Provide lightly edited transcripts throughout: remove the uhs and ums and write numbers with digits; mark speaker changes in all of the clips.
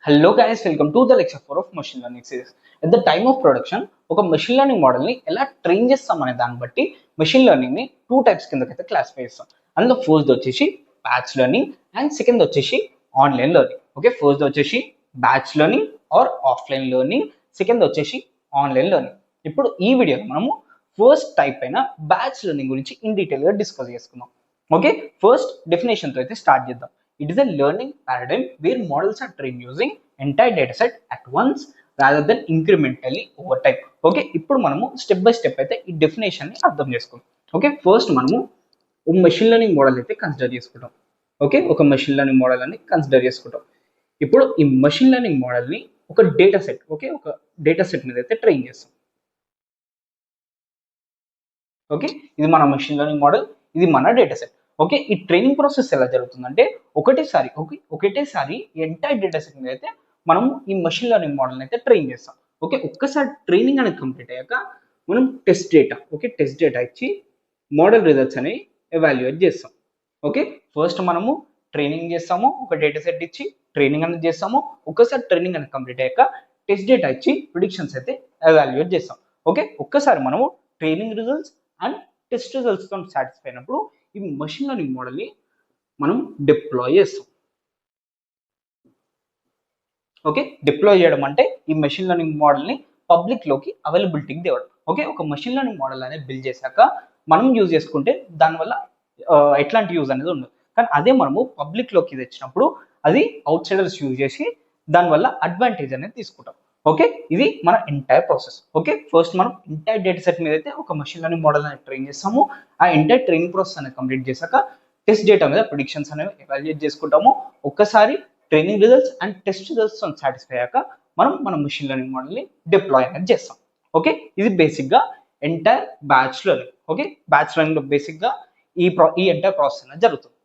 Speaker 1: Hello guys, welcome to the lecture 4 of machine learning series. At the time of production, ఒక machine learning model ని ఎలా train చేస్తాం అనే దాన్ని బట్టి machine learning ని టూ టైప్స్ కిందకైతే క్లాసిఫై చేస్తాం. అందులో ఫస్ట్ వచ్చేసి బ్యాచ్ లెర్నింగ్ అండ్ సెకండ్ వచ్చేసి ఆన్లైన్ లెర్నింగ్. ఓకే, ఫస్ట్ వచ్చేసి batch learning or offline learning, second వచ్చేసి ఆన్లైన్ లెర్నింగ్. ఇప్పుడు ఈ వీడియోలో మనము ఫస్ట్ టైప్ అయిన బ్యాచ్ లెర్నింగ్ గురించి ఇన్ డీటెయిల్ గా డిస్కస్ చేసుకుందాం. ఓకే, ఫస్ట్ డెఫినేషన్ తో అయితే స్టార్ట్ చేద్దాం. It is a learning paradigm where models are trained using entire dataset at once rather than incrementally over time. Okay, ఇప్పుడు మనము step by step అయితే ఈ డెఫినేషన్ ని అర్థం చేసుకుందాం. ఓకే, ఫస్ట్ మనము ఒక మెషిన్ లెర్నింగ్ మోడల్ అయితే కన్సిడర్ చేసుకుంటాం. ఓకే, ఒక మెషిన్ లెర్నింగ్ మోడల్ అని కన్సిడర్ చేసుకుంటాం. ఇప్పుడు ఈ మెషిన్ లెర్నింగ్ మోడల్ ని ఒక డేటా సెట్, ఓకే, ఒక డేటా సెట్ మీద అయితే ట్రైన్ చేస్తాం. ఓకే, ఇది మన మెషిన్ లెర్నింగ్ మోడల్, ఇది మన డేటా సెట్. ఓకే, ఈ ట్రైనింగ్ ప్రాసెస్ ఎలా జరుగుతుందంటే ఒకటేసారి ఎంటైర్ డేటా సెట్ మీద అయితే మనం ఈ మెషిన్ లెర్నింగ్ మోడల్ అయితే ట్రైన్ చేస్తాం. ఓకే, ఒక్కసారి ట్రైనింగ్ అనేది కంప్లీట్ అయ్యాక మనం టెస్ట్ డేటా ఇచ్చి మోడల్ రిజల్ట్స్ అనేవి ఎవాల్యుయేట్ చేస్తాం. ఓకే, ఫస్ట్ మనము ట్రైనింగ్ చేస్తాము, ఒక డేటా సెట్ ఇచ్చి ట్రైనింగ్ అనేది చేస్తాము. ఒక్కసారి ట్రైనింగ్ అనేది కంప్లీట్ అయ్యాక టెస్ట్ డేటా ఇచ్చి ప్రిడిక్షన్స్ అయితే ఎవాల్యుయేట్ చేస్తాం. ఓకే, ఒక్కసారి మనము training results and test results తో సాటిస్ఫై అయినప్పుడు ఈ మెషిన్ లెర్నింగ్ మోడల్ని మనం డిప్లాయ్ చేస్తాం. ఓకే, డిప్లాయ్ చేయడం అంటే ఈ మెషిన్ లెర్నింగ్ మోడల్ని పబ్లిక్ లోకి అవైలబిలిటీకి తేవడం. ఓకే, ఒక మెషిన్ లెర్నింగ్ మోడల్ అనేది బిల్డ్ చేశాక మనం యూజ్ చేసుకుంటే దానివల్ల ఎట్లాంటి యూజ్ అనేది ఉండదు. కానీ అదే మనము పబ్లిక్ లోకి తెచ్చినప్పుడు అది అవుట్ సైడర్స్ యూజ్ చేసి దానివల్ల అడ్వాంటేజ్ అనేది తీసుకుంటాం. ఓకే, ఇది మన ఎంటైర్ ప్రాసెస్. ఓకే, ఫస్ట్ మనం ఎంటైర్ డేటా సెట్ మీద అయితే ఒక మెషిన్ లెర్నింగ్ మోడల్ అనేది ట్రైన్ చేస్తాము. ఆ ఎంటైర్ ట్రైనింగ్ ప్రాసెస్ అనేది కంప్లీట్ చేశాక టెస్ట్ డేటా మీద ప్రిడిక్షన్స్ అనేవి ఎవాల్యుయేట్ చేసుకుంటాము. ఒక్కసారి training results and test results satisfy అయ్యాక మనం మన మెషిన్ లెర్నింగ్ మోడల్ని డిప్లాయ్ అనేది చేస్తాం. ఓకే, ఇది బేసిక్గా entire batch learning. Okay, batch learning లో బేసిక్గా ఈ ఎంటైర్ ప్రాసెస్ అనేది జరుగుతుంది.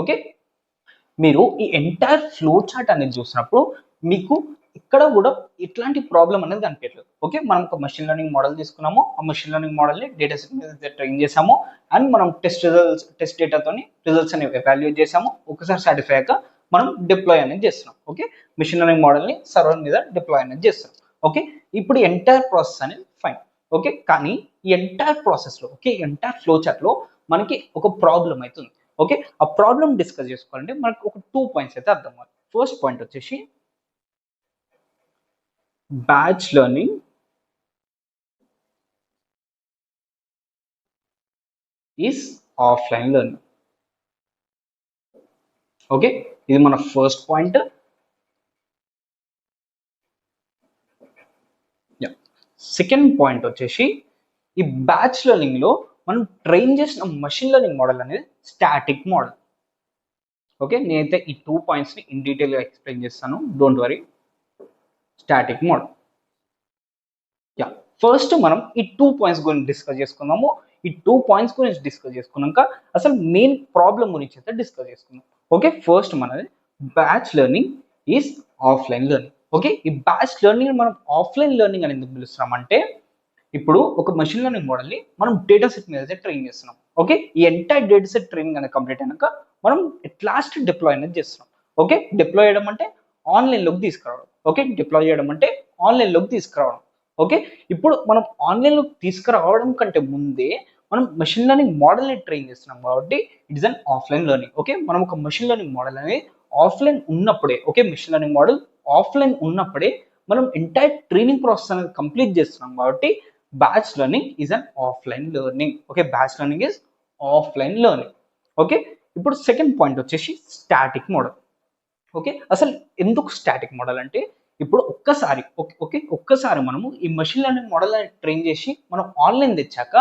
Speaker 1: ఓకే, మీరు ఈ ఎంటైర్ ఫ్లో చార్ట్ అనేది చూసినప్పుడు మీకు ఇక్కడ కూడా ఎట్లాంటి ప్రాబ్లం అనేది కనిపించలేదు. ఓకే, మనం ఒక మెషిన్ లెర్నింగ్ మోడల్ తీసుకున్నాము, ఆ మెషిన్ లెర్నింగ్ మోడల్ని డేటా సెట్ మీద ట్రైన్ చేసాము అండ్ మనం టెస్ట్ డేటాతోని రిజల్ట్స్ అనేవి ఎవాల్యుయేట్ చేసాము. ఒకసారి సాటిస్ఫై అయ్యాక మనం డిప్లాయ్ అనేది చేస్తున్నాం. ఓకే, మెషిన్ లెర్నింగ్ మోడల్ని సర్వర్ మీద డిప్లాయ్ అనేది చేస్తున్నాం. ఓకే, ఇప్పుడు ఎంటైర్ ప్రాసెస్ అనేది ఫైన్. ఓకే, కానీ ఈ ఎంటైర్ ప్రాసెస్లో, ఓకే, ఎంటైర్ ఫ్లో చార్ట్లో మనకి ఒక ప్రాబ్లం అవుతుంది. ఓకే, ఆ ప్రాబ్లం డిస్కస్ చేసుకోవాలంటే మనకు ఒక 2 పాయింట్స్ అయితే అర్థం అవ్వాలి. ఫస్ట్ పాయింట్ వచ్చేసి batch learning is offline learning. Okay, ఇది మన ఫస్ట్ పాయింట్. సెకండ్ పాయింట్ వచ్చేసి ఈ బ్యాచ్ లెర్నింగ్ లో మనం ట్రైన్ చేసిన మెషిన్ లెర్నింగ్ మోడల్ అనేది స్టాటిక్ మోడల్. ఓకే, నేనైతే ఈ 2 పాయింట్స్ ని ఇన్ డీటెయిల్ గా ఎక్స్ప్లెయిన్ చేస్తాను, don't worry. Static model, first మనం ఈ 2 పాయింట్స్ గురించి డిస్కస్ చేసుకుందాము. ఈ 2 పాయింట్స్ గురించి డిస్కస్ చేసుకున్నాక అసలు మెయిన్ ప్రాబ్లం గురించి అయితే డిస్కస్ చేసుకుందాం. ఓకే, ఫస్ట్ మనది batch learning is offline learning. Okay, ఈ బ్యాచ్ లెర్నింగ్ మనం ఆఫ్లైన్ లెర్నింగ్ అని ఎందుకు పిలుస్తున్నామంటే ఇప్పుడు ఒక మెషిన్ లెర్నింగ్ మోడల్ని మనం డేటా సెట్ మీద అయితే ట్రైన్ చేస్తున్నాం. ఓకే, ఈ ఎంటైర్ డేటా సెట్ ట్రైనింగ్ అనేది కంప్లీట్ అయినాక మనం ఎట్ లాస్ట్ డిప్లాయ్ అనేది చేస్తున్నాం. ఓకే, డిప్లాయ్ చేయడం అంటే ఆన్లైన్లోకి తీసుకురావడం. ఓకే, డిప్లాయ్ చేయడం అంటే ఆన్లైన్లోకి తీసుకురావడం. ఓకే, ఇప్పుడు మనం ఆన్లైన్లోకి తీసుకురావడం కంటే ముందే మనం మెషిన్ లెర్నింగ్ మోడల్ని ట్రైన్ చేస్తున్నాం కాబట్టి it is an offline learning. Okay, మనం ఒక మెషిన్ లెర్నింగ్ మోడల్ అనేది ఆఫ్లైన్ ఉన్నప్పుడే, okay, machine learning model offline ఉన్నప్పుడే మనం ఎంటైర్ ట్రైనింగ్ ప్రాసెస్ అనేది కంప్లీట్ చేస్తున్నాం కాబట్టి batch learning is an offline learning. Okay, batch learning is offline learning. Okay, ఇప్పుడు సెకండ్ పాయింట్ వచ్చేసి స్టాటిక్ మోడల్. ఓకే, అసలు ఎందుకు స్టాటిక్ మోడల్ అంటే ఇప్పుడు ఒక్కసారి మనము ఈ మెషిన్ లెర్నింగ్ మోడల్ ట్రైన్ చేసి మనం ఆన్లైన్ తెచ్చాక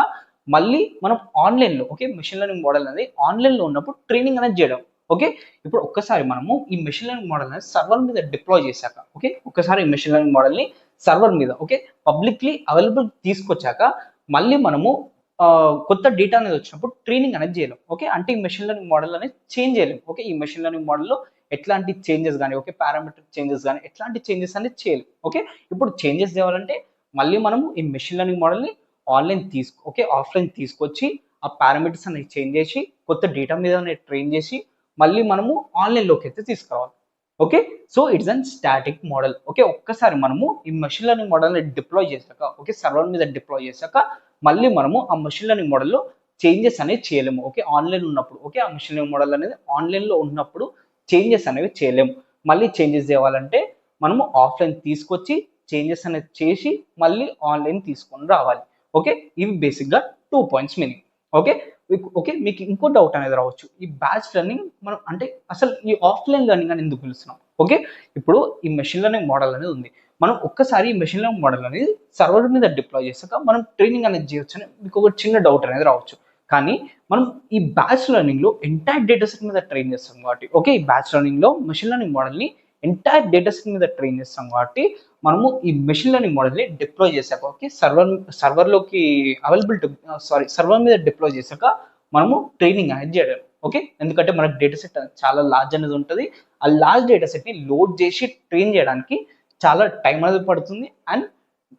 Speaker 1: మళ్ళీ మనం ఆన్లైన్లో, ఓకే, మెషిన్ లెర్నింగ్ మోడల్ అనేది ఆన్లైన్లో ఉన్నప్పుడు ట్రైనింగ్ అనేది చేయడం. ఓకే, ఇప్పుడు ఒక్కసారి మనము ఈ మెషిన్ లెర్నింగ్ మోడల్ అనేది సర్వర్ మీద డిప్లాయ్ చేశాక, ఓకే, ఒక్కసారి ఈ మెషిన్ లెర్నింగ్ మోడల్ని సర్వర్ మీద, ఓకే, పబ్లిక్లీ అవైలబుల్ తీసుకొచ్చాక మళ్ళీ మనము కొత్త డేటా అనేది వచ్చినప్పుడు ట్రైనింగ్ అనేది చేయలేం. ఓకే, అంటే ఈ మెషిన్ లెర్నింగ్ మోడల్ అనేది చేంజ్ చేయలేం. ఓకే, ఈ మెషిన్ లెర్నింగ్ మోడల్లో ఎట్లాంటి చేంజెస్ కానీ, ఓకే, పారామెట్రిక్ చేంజెస్ కానీ ఎట్లాంటి చేంజెస్ అనేది చేయలేం. ఓకే, ఇప్పుడు చేంజెస్ చేయాలంటే మళ్ళీ మనము ఈ మెషిన్ లెర్నింగ్ మోడల్ని ఆఫ్లైన్ తీసుకొచ్చి ఆ పారామీటర్స్ అనేది చేంజ్ చేసి కొత్త డేటా మీద ట్రైన్ చేసి మళ్ళీ మనము ఆన్లైన్లోకి అయితే తీసుకురావాలి. Okay, so it's an static model. Okay, ఒక్కసారి మనము ఈ మెషిన్ లెర్నింగ్ మోడల్ని డిప్లాయ్ చేశాక, ఓకే, సర్వర్ మీద డిప్లాయ్ చేశాక మళ్ళీ మనము ఆ మెషిన్ లెర్నింగ్ మోడల్లో చేంజెస్ అనేది చేయలేము. ఓకే, ఆన్లైన్ ఉన్నప్పుడు, ఓకే, ఆ మెషిన్ లెర్నింగ్ మోడల్ అనేది ఆన్లైన్లో ఉన్నప్పుడు చేంజెస్ అనేవి చేయలేము. మళ్ళీ చేంజెస్ చేయాలంటే మనము ఆఫ్లైన్ తీసుకొచ్చి చేంజెస్ అనేది చేసి మళ్ళీ ఆన్లైన్ తీసుకొని రావాలి. ఓకే, ఇవి బేసిక్గా 2 పాయింట్స్ మీనింగ్. ఓకే, ఓకే, మీకు ఇంకో డౌట్ అనేది రావచ్చు, ఈ బ్యాచ్ లెర్నింగ్ మనం అంటే అసలు ఈ ఆఫ్లైన్ లెర్నింగ్ అని ఎందుకు పిలుస్తున్నాం? ఓకే, ఇప్పుడు ఈ మెషిన్ లెర్నింగ్ మోడల్ అనేది ఉంది, మనం ఒక్కసారి ఈ మెషిన్ లెర్నింగ్ మోడల్ అనేది సర్వర్ మీద డిప్లాయ్ చేశాక మనం ట్రైనింగ్ అనేది చేయొచ్చు అని మీకు ఒక చిన్న డౌట్ అనేది రావచ్చు. కానీ మనం ఈ బ్యాచ్ లెర్నింగ్ లో ఎంటైర్ డేటా సెట్ మీద ట్రైన్ చేస్తాం కాబట్టి, ఓకే, ఈ బ్యాచ్ లెర్నింగ్ లో మెషిన్ లెర్నింగ్ మోడల్ ని ఎంటైర్ డేటా సెట్ మీద ట్రైన్ చేస్తాం కాబట్టి మనము ఈ మెషిన్ లెర్నింగ్ మోడల్ ని డిప్లాయ్ చేశాక, ఓకే, సర్వర్లోకి సర్వర్ మీద డిప్లాయ్ చేశాక మనము ట్రైనింగ్ అనేది చేయలేము. ఓకే, ఎందుకంటే మనకు డేటా సెట్ చాలా లార్జ్ అనేది ఉంటుంది. ఆ లార్జ్ డేటా సెట్ ని లోడ్ చేసి ట్రైన్ చేయడానికి చాలా టైం అనేది పడుతుంది and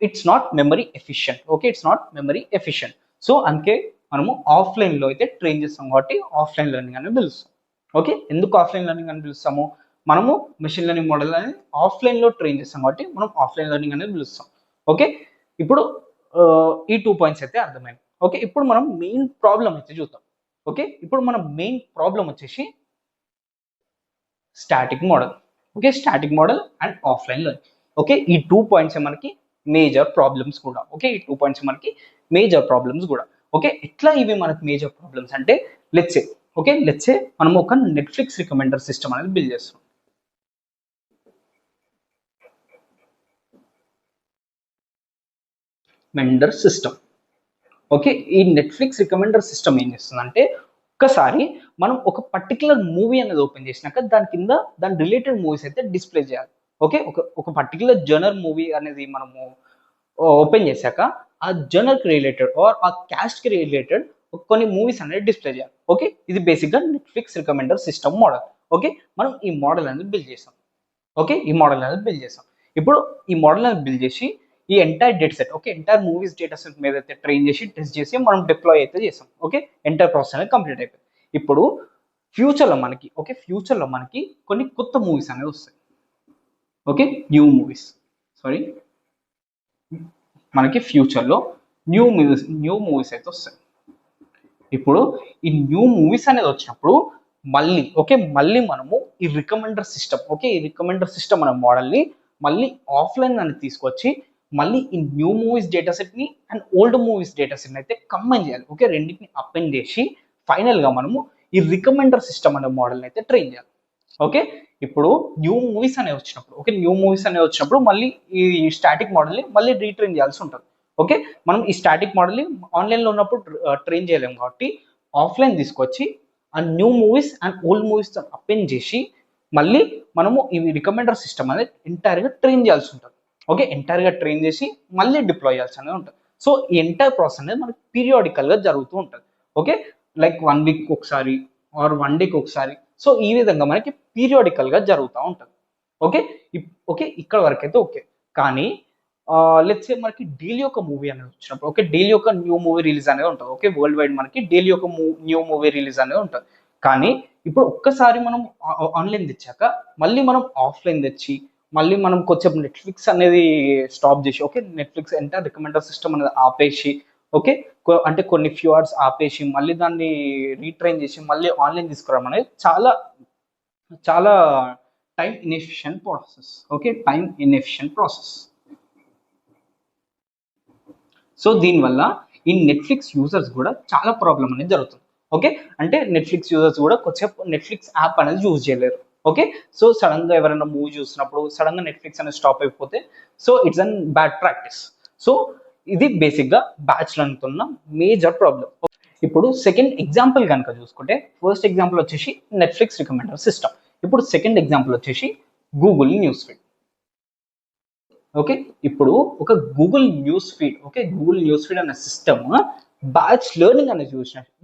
Speaker 1: it's not memory efficient. Okay, it's not memory efficient. So అందుకే మనము ఆఫ్లైన్ లో అయితే ట్రైన్ చేస్తాం కాబట్టి ఆఫ్లైన్ లెర్నింగ్ అని పిలుస్తాం. ఓకే, ఎందుకు ఆఫ్లైన్ లెర్నింగ్ అని పిలుస్తాము? మనము మెషిన్ లెర్నింగ్ మోడల్ అనేది ఆఫ్లైన్ లో ట్రైన్ చేస్తాం కాబట్టి మనం ఆఫ్లైన్ లెర్నింగ్ అనేది పిలుస్తాం. ఓకే, ఇప్పుడు ఈ 2 పాయింట్స్ అయితే అర్థమైంది. ఓకే, ఇప్పుడు మనం మెయిన్ ప్రాబ్లం అయితే చూద్దాం. ఓకే, ఇప్పుడు మన మెయిన్ ప్రాబ్లం వచ్చేసి static model. Okay, static model and offline learning. Okay, ఈ 2 పాయింట్స్ మనకి మేజర్ ప్రాబ్లమ్స్ కూడా. ఓకే, ఈ 2 పాయింట్స్ మనకి మేజర్ ప్రాబ్లమ్స్ కూడా. ఓకే, ఎట్లా ఇవి మనకి మేజర్ ప్రాబ్లమ్స్ అంటే లెట్స్ సే మనం ఒక నెట్ఫ్లిక్స్ రికమెండర్ సిస్టమ్ అనేది బిల్డ్ చేస్తాం. Recommender system. ఓకే, ఈ నెట్ఫ్లిక్స్ రికమెండర్ సిస్టమ్ ఏం చేస్తుందంటే ఒక్కసారి మనం ఒక పర్టికులర్ మూవీ అనేది ఓపెన్ చేసినాక దాని కింద దాని రిలేటెడ్ మూవీస్ అయితే డిస్ప్లే చేయాలి. ఓకే, ఒక పర్టికులర్ జనర్ మూవీ అనేది మనము ఓపెన్ చేశాక ఆ జనర్కి రిలేటెడ్ ఆర్ ఆ క్యాస్ట్కి రిలేటెడ్ కొన్ని మూవీస్ అనేది డిస్ప్లే చేయాలి. ఓకే, ఇది బేసిక్గా Netflix recommender system model. Okay, మనం ఈ మోడల్ అనేది బిల్డ్ చేసాం. ఓకే, ఈ మోడల్ అనేది బిల్డ్ చేసాం. ఇప్పుడు ఈ మోడల్ అనేది బిల్డ్ చేసి ఈ entire data set, okay, entire movies data set మీద అయితే ట్రైన్ చేసి టెస్ట్ చేసి మనం డిప్లాయ్ అయితే చేసాం. ఓకే, ఎంటైర్ ప్రాసెస్ అనేది కంప్లీట్ అయిపోయింది. ఇప్పుడు ఫ్యూచర్లో మనకి కొన్ని కొత్త మూవీస్ అనేవి వస్తాయి. ఓకే, న్యూ మనకి ఫ్యూచర్లో న్యూ మూవీస్ అయితే వస్తాయి. ఇప్పుడు ఈ న్యూ మూవీస్ అనేది వచ్చినప్పుడు మళ్ళీ మనము ఈ రికమెండర్ సిస్టమ్ అనే మోడల్ని మళ్ళీ ఆఫ్లైన్ అని తీసుకొచ్చి మళ్ళీ ఈ న్యూ మూవీస్ డేటా సెట్ని అండ్ ఓల్డ్ మూవీస్ డేటా సెట్ని అయితే కంబైన్ చేయాలి. ఓకే, రెండింటిని అపెండ్ చేసి ఫైనల్గా మనము ఈ రికమెండర్ సిస్టమ్ అనే మోడల్ని అయితే ట్రైన్ చేయాలి. ఓకే, ఇప్పుడు న్యూ మూవీస్ అనేవి వచ్చినప్పుడు మళ్ళీ ఈ స్టాటిక్ మోడల్ని మళ్ళీ రీట్రైన్ చేయాల్సి ఉంటుంది. ఓకే, మనం ఈ స్టాటిక్ మోడల్ని ఆన్లైన్లో ఉన్నప్పుడు ట్రైన్ చేయలేము కాబట్టి ఆఫ్లైన్ తీసుకొచ్చి ఆ new movies and old movies append చేసి మళ్ళీ మనము ఈ రికమెండర్ సిస్టమ్ అనేది ఎంటైర్గా ట్రైన్ చేయాల్సి ఉంటుంది. ఓకే, ఎంటైర్గా ట్రైన్ చేసి మళ్ళీ డిప్లాయ్ చేయాల్సి అనేది ఉంటుంది. సో ఈ ఎంటైర్ ప్రాసెస్ అనేది మనకి పీరియాడికల్గా జరుగుతూ ఉంటుంది. ఓకే, లైక్ 1 వీక్ ఒకసారి ఆర్ 1 డేకి ఒకసారి. సో ఈ విధంగా మనకి పీరియాడికల్గా జరుగుతూ ఉంటుంది. ఓకే, ఇక్కడ వరకు అయితే ఓకే. కానీ లెట్స్ సే మనకి డైలీ ఒక మూవీ అనేది వచ్చినప్పుడు, ఓకే, డైలీ ఒక న్యూ మూవీ రిలీజ్ అనేది ఉంటుంది. ఓకే, వరల్డ్ వైడ్ మనకి డైలీ ఒక న్యూ మూవీ రిలీజ్ అనేది ఉంటుంది. కానీ ఇప్పుడు ఒక్కసారి మనం ఆన్లైన్ తెచ్చాక మళ్ళీ మనం ఆఫ్లైన్ తెచ్చి మళ్ళీ మనం కొంచెం నెట్ఫ్లిక్స్ అనేది స్టాప్ చేసి, okay, Netflix enter recommender system అనేది ఆపేసి, ఓకే, అంటే కొన్ని ఫ్యూ అవర్స్ ఆపేసి మళ్ళీ దాన్ని రీట్రైన్ చేసి మళ్ళీ ఆన్లైన్ తీసుకురావడం అనేది చాలా చాలా time inefficient process. Okay, time inefficient process. So దీనివల్ల ఈ నెట్ఫ్లిక్స్ యూజర్స్ కూడా చాలా ప్రాబ్లం అనేది జరుగుతుంది. ఓకే, అంటే నెట్ఫ్లిక్స్ యూజర్స్ కూడా కొద్దిసేపు నెట్ఫ్లిక్స్ యాప్ అనేది యూజ్ చేయలేరు. ఓకే, సో సడన్ గా ఎవరైనా మూవీ చూసినప్పుడు సడన్ గా నెట్ఫ్లిక్స్ అనేది స్టాప్ అయిపోతే so it's an bad practice. So ఇది బేసిక్ గా బ్యాచ్ లెర్నింగ్ ఉన్న మేజర్ ప్రాబ్లం. ఇప్పుడు సెకండ్ ఎగ్జాంపుల్ కనుక చూసుకుంటే, ఫస్ట్ ఎగ్జాంపుల్ వచ్చేసి నెట్ఫ్లిక్స్ రికమెండర్ సిస్టమ్. ఇప్పుడు సెకండ్ ఎగ్జాంపుల్ వచ్చేసి గూగుల్ న్యూస్ ఫీడ్. ఓకే, ఇప్పుడు ఒక గూగుల్ న్యూస్ ఫీడ్ అనే సిస్టమ్ బ్యాచ్ లెర్నింగ్ అనేది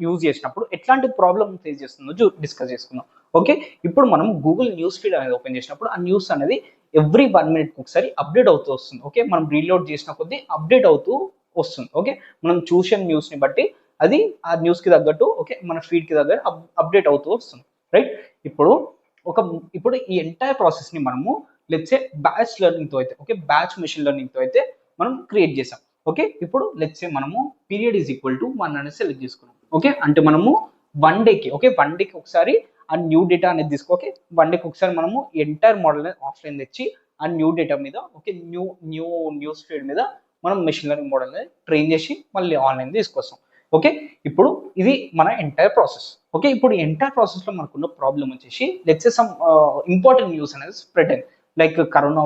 Speaker 1: యూజ్ చేసినప్పుడు ఎట్లాంటి ప్రాబ్లమ్ ఫేస్ చేస్తుందో డిస్కస్ చేసుకుందాం. ఓకే, ఇప్పుడు మనం గూగుల్ న్యూస్ ఫీడ్ అనేది ఓపెన్ చేసినప్పుడు ఆ న్యూస్ అనేది ఎవ్రీ 1 minute ఒకసారి అప్డేట్ అవుతూ వస్తుంది. ఓకే, మనం రీలోడ్ చేసిన కొద్దీ అప్డేట్ అవుతూ వస్తుంది. ఓకే, మనం చూసే న్యూస్ని బట్టి అది ఆ న్యూస్కి తగ్గట్టు, ఓకే, మన ఫీడ్కి తగ్గట్టు అప్డేట్ అవుతూ వస్తుంది. రైట్, ఇప్పుడు ఒక ఇప్పుడు ఈ ఎంటైర్ ప్రాసెస్ ని మనము లెట్స్ సే బ్యాచ్ లెర్నింగ్ తో అయితే ఓకే బ్యాచ్ మెషిన్ లెర్నింగ్ తో అయితే మనం క్రియేట్ చేసాం. ఓకే ఇప్పుడు లెట్స్ సే మనము పీరియడ్ ఈజ్ ఈక్వల్ టు 1 అనేది సెలెక్ట్ చేసుకున్నాం. ఓకే అంటే మనము 1 డేకి వన్ డేకి ఒకసారి ఆ న్యూ డేటా అనేది తీసుకో. ఓకే 1 డేకి ఒకసారి మనము ఎంటైర్ మోడల్ ఆఫ్లైన్ తెచ్చి ఆ న్యూ డేటా మీద ఓకే న్యూస్ ఫీడ్ మీద మనం మెషిన్ లెర్నింగ్ మోడల్ ట్రైన్ చేసి మళ్ళీ ఆన్లైన్ తీసుకొస్తాం. ఓకే ఇప్పుడు ఇది మన ఎంటైర్ ప్రాసెస్. ఓకే ఇప్పుడు ఎంటైర్ ప్రాసెస్ లో మనకున్న ప్రాబ్లం వచ్చేసి let's say some important news అనేది స్ప్రెడ్ అయింది లైక్ కరోనా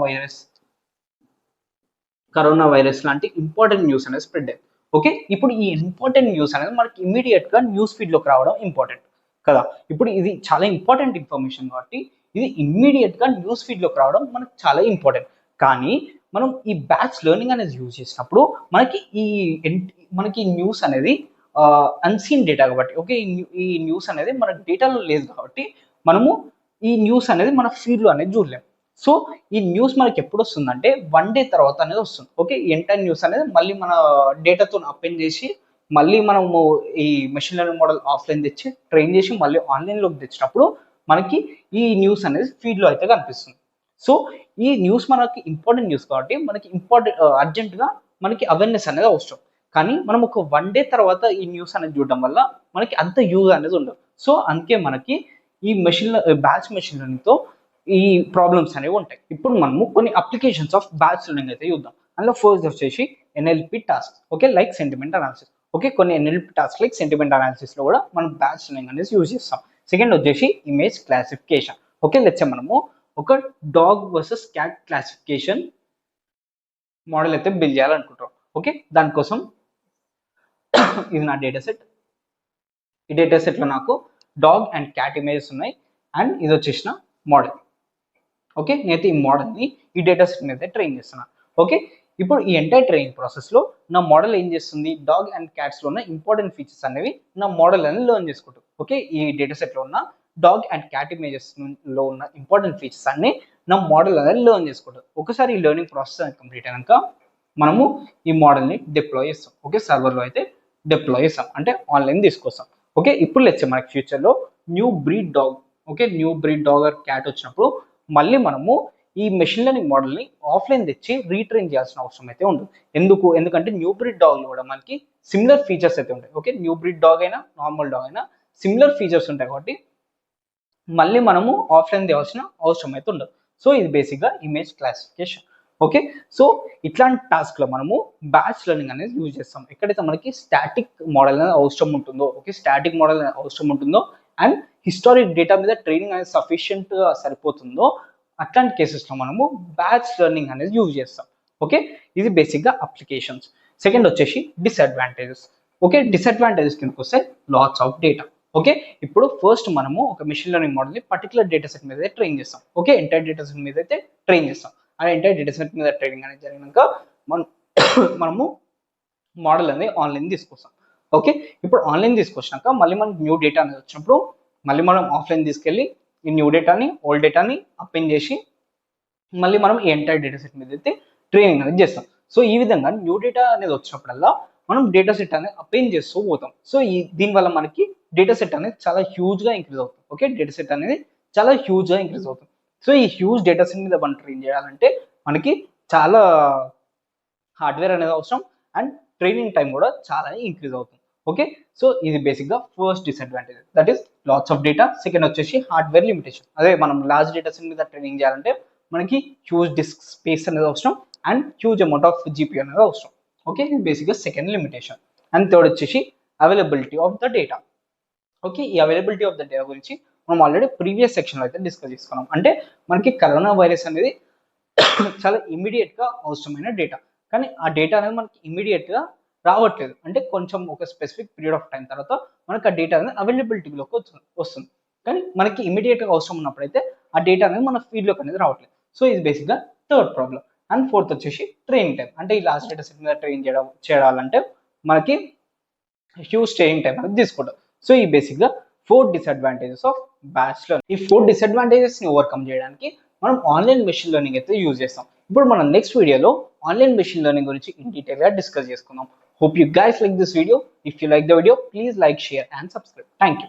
Speaker 1: వైరస్ లాంటి ఇంపార్టెంట్ న్యూస్ అనేది స్ప్రెడ్ అయింది. ఓకే ఇప్పుడు ఈ ఇంపార్టెంట్ న్యూస్ అనేది మనకి ఇమీడియట్ గా న్యూస్ ఫీడ్ లోకి రావడం ఇంపార్టెంట్ కదా. ఇప్పుడు ఇది చాలా ఇంపార్టెంట్ ఇన్ఫర్మేషన్ కాబట్టి ఇది ఇమ్మీడియట్ గా న్యూస్ ఫీడ్ లోకి రావడం మనకు చాలా ఇంపార్టెంట్. కానీ మనం ఈ బ్యాచ్ లెర్నింగ్ అనేది యూజ్ చేసినప్పుడు మనకి న్యూస్ అనేది అన్సీన్ డేటా కాబట్టి ఓకే ఈ న్యూస్ అనేది మన డేటాలో లేదు కాబట్టి మనము ఈ న్యూస్ అనేది మన ఫీడ్ లో అనేది చూడలేము. సో ఈ న్యూస్ మనకి ఎప్పుడు వస్తుందంటే 1 డే తర్వాత అనేది వస్తుంది. ఓకే ఎంటైర్ న్యూస్ అనేది మళ్ళీ మన డేటాతో అపెండ్ చేసి మళ్ళీ మనము ఈ మెషిన్ లెర్నింగ్ మోడల్ ఆఫ్లైన్ తెచ్చి ట్రైన్ చేసి మళ్ళీ ఆన్లైన్లోకి తెచ్చినప్పుడు మనకి ఈ న్యూస్ అనేది ఫీడ్లో అయితే కనిపిస్తుంది. సో ఈ న్యూస్ మనకి ఇంపార్టెంట్ న్యూస్ కాబట్టి మనకి అర్జెంటుగా మనకి అవేర్నెస్ అనేది అవసరం. కానీ మనం ఒక 1 డే తర్వాత ఈ న్యూస్ అనేది చూడడం వల్ల మనకి అంత యూజ్ అనేది ఉండదు. సో అందుకే మనకి ఈ బ్యాచ్ మెషిన్ లెర్నింగ్తో ఈ ప్రాబ్లమ్స్ అనేవి ఉంటాయి. ఇప్పుడు మనము కొన్ని అప్లికేషన్స్ ఆఫ్ బ్యాచ్ లెర్నింగ్ అయితే చూద్దాం. అందులో ఫస్ట్ వచ్చేసి NLP task okay like sentiment analysis. Okay కొన్ని NLP task like sentiment analysis లో కూడా మనం బ్యాచ్ లెర్నింగ్ అనేది యూజ్ చేస్తాం. సెకండ్ వచ్చేసి ఇమేజ్ క్లాసిఫికేషన్. ఓకే లెట్స్ మనము ఒక dog versus cat classification model అయితే బిల్డ్ చేయాలనుకుంటాం. ఓకే దానికోసం ఇది నా డేటా సెట్. ఈ డేటా సెట్ లో నాకు డాగ్ అండ్ క్యాట్ ఇమేజెస్ ఉన్నాయి అండ్ ఇది వచ్చేసిన మోడల్. ఓకే నేనైతే ఈ మోడల్ని ఈ డేటా సెట్ మీద ట్రైన్ చేస్తున్నాను. ఓకే ఇప్పుడు ఈ ఎంటైర్ ట్రైనింగ్ ప్రాసెస్లో నా మోడల్ ఏం చేస్తుంది డాగ్ అండ్ క్యాట్స్లో ఉన్న ఇంపార్టెంట్ ఫీచర్స్ అనేవి నా మోడల్ అని లెర్న్ చేసుకుంటాం. ఓకే ఈ డేటా సెట్లో ఉన్న డాగ్ అండ్ క్యాట్ ఇమేజెస్లో ఉన్న ఇంపార్టెంట్ ఫీచర్స్ అన్ని నా మోడల్ అనేది లెర్న్ చేసుకుంటాం. ఒకసారి ఈ లెర్నింగ్ ప్రాసెస్ అనేది కంప్లీట్ అయినాక మనము ఈ మోడల్ని డిప్లాయ్ చేస్తాం. ఓకే సర్వర్లో అయితే డిప్లాయ్ చేస్తాం అంటే ఆన్లైన్ తీసుకొస్తాం. ఓకే ఇప్పుడు లెట్స్ మనకి ఫ్యూచర్లో new breed dog or cat వచ్చినప్పుడు మళ్ళీ మనము ఈ మెషిన్ లెర్నింగ్ మోడల్ని ఆఫ్లైన్ తెచ్చి రీట్రైన్ చేయాల్సిన అవసరం అయితే ఉండదు. ఎందుకంటే న్యూ బ్రీడ్ డాగ్లో కూడా మనకి సిమిలర్ ఫీచర్స్ అయితే ఉంటాయి. ఓకే న్యూ బ్రీడ్ డాగ్ అయినా నార్మల్ డాగ్ అయినా సిమిలర్ ఫీచర్స్ ఉంటాయి కాబట్టి మళ్ళీ మనము ఆఫ్లైన్ తేవాల్సిన అవసరం అయితే ఉండదు. సో ఇది బేసిక్గా ఇమేజ్ క్లాసిఫికేషన్. ఓకే సో ఇట్లాంటి టాస్క్లో మనము బ్యాచ్ లెర్నింగ్ అనేది యూజ్ చేస్తాం. ఎక్కడైతే మనకి స్టాటిక్ మోడల్ అనేది అవసరం ఉంటుందో స్టాటిక్ మోడల్ అవసరం ఉంటుందో అండ్ హిస్టారిక్ డేటా మీద ట్రైనింగ్ అనేది సఫిషియెంట్గా సరిపోతుందో అట్లాంటి కేసెస్లో మనము బ్యాచ్ లెర్నింగ్ అనేది యూజ్ చేస్తాం. ఓకే ఇది బేసిక్గా అప్లికేషన్స్. సెకండ్ వచ్చేసి డిసడ్వాంటేజెస్. ఓకే డిసడ్వాంటేజెస్ కిందకి వస్తే లాట్స్ ఆఫ్ డేటా. ఓకే ఇప్పుడు ఫస్ట్ మనము ఒక మెషిన్ లెర్నింగ్ మోడల్ని పర్టికులర్ డేటా సెట్ మీద ట్రైన్ చేస్తాం. ఓకే ఎంటైర్ డేటా సెట్ మీద అయితే ట్రైన్ చేస్తాం. ఆ ఎంటైర్ డేటా సెట్ మీద ట్రైనింగ్ అనేది జరిగినాక మనము మోడల్ అనేది ఆన్లైన్ తీసుకొస్తాం. ఓకే ఇప్పుడు ఆన్లైన్ తీసుకొచ్చినాక మళ్ళీ మనకి న్యూ డేటా అనేది వచ్చినప్పుడు మళ్ళీ మనం ఆఫ్లైన్ తీసుకెళ్ళి ఈ న్యూ డేటాని ఓల్డ్ డేటాని అపెండ్ చేసి మళ్ళీ మనం ఈ ఎంటైర్ డేటా సెట్ మీద అయితే ట్రైనింగ్ అనేది చేస్తాం. సో ఈ విధంగా న్యూ డేటా అనేది వచ్చినప్పుడల్లా మనం డేటా సెట్ అనేది అపెండ్ చేస్తూ పోతాం. సో దీనివల్ల మనకి డేటా సెట్ అనేది చాలా హ్యూజ్గా ఇంక్రీజ్ అవుతుంది. ఓకే డేటా సెట్ అనేది చాలా హ్యూజ్గా ఇంక్రీజ్ అవుతుంది. సో ఈ హ్యూజ్ డేటా సెట్ మీద మనం ట్రైన్ చేయాలంటే మనకి చాలా హార్డ్వేర్ అనేది అవసరం అండ్ ట్రైనింగ్ టైం కూడా చాలా ఇంక్రీజ్ అవుతుంది. ఓకే సో ఇది బేసిక్గా first disadvantage that is lots of data. Second వచ్చేసి హార్డ్వేర్ లిమిటేషన్. అదే మనం లార్జ్ డేటా సెట్ మీద ట్రైనింగ్ చేయాలంటే మనకి హ్యూజ్ డిస్క్ స్పేస్ అనేది అవసరం and huge amount of GP అనేది అవసరం. ఓకే ఇది బేసిక్గా సెకండ్ లిమిటేషన్. అండ్ థర్డ్ వచ్చేసి availability of the data. Okay ఈ అవైలబిలిటీ ఆఫ్ ద డేటా గురించి మనం ఆల్రెడీ ప్రీవియస్ సెక్షన్లో అయితే డిస్కస్ చేసుకున్నాం. అంటే మనకి కరోనా వైరస్ అనేది చాలా ఇమీడియట్గా అవసరమైన డేటా, కానీ ఆ డేటా అనేది మనకి ఇమీడియట్గా రావట్లేదు. అంటే కొంచెం ఒక స్పెసిఫిక్ పీరియడ్ ఆఫ్ టైం తర్వాత మనకి ఆ డేటా అనేది అవైలబిలిటీలోకి వస్తుంది. కానీ మనకి ఇమీడియట్గా అవసరం ఉన్నప్పుడైతే ఆ డేటా అనేది మన ఫీడ్లోకి అనేది రావట్లేదు. సో ఇది బేసిక్గా థర్డ్ ప్రాబ్లం. అండ్ ఫోర్త్ వచ్చేసి ట్రైనింగ్ టైం. అంటే ఈ లాస్ట్ డేటా సెట్ మీద ట్రైన్ చేయాలంటే మనకి హ్యూజ్ ట్రైనింగ్ టైం అనేది తీసుకుంటాం. సో ఈ బేసిక్గా 4 డిసడ్వాంటేజెస్ ఆఫ్ బ్యాచ్ లెర్నింగ్. ఈ 4 డిసడ్వాంటేజెస్ని ఓవర్కమ్ చేయడానికి మనం ఆన్లైన్ మెషిన్ లెర్నింగ్ అయితే యూజ్ చేస్తాం. ఇప్పుడు మనం నెక్స్ట్ వీడియోలో ఆన్లైన్ మెషిన్ లెర్నింగ్ గురించి ఇన్ డీటెయిల్గా డిస్కస్ చేసుకుందాం. Hope you guys like this video. If you like the video, please like, share and subscribe. Thank you.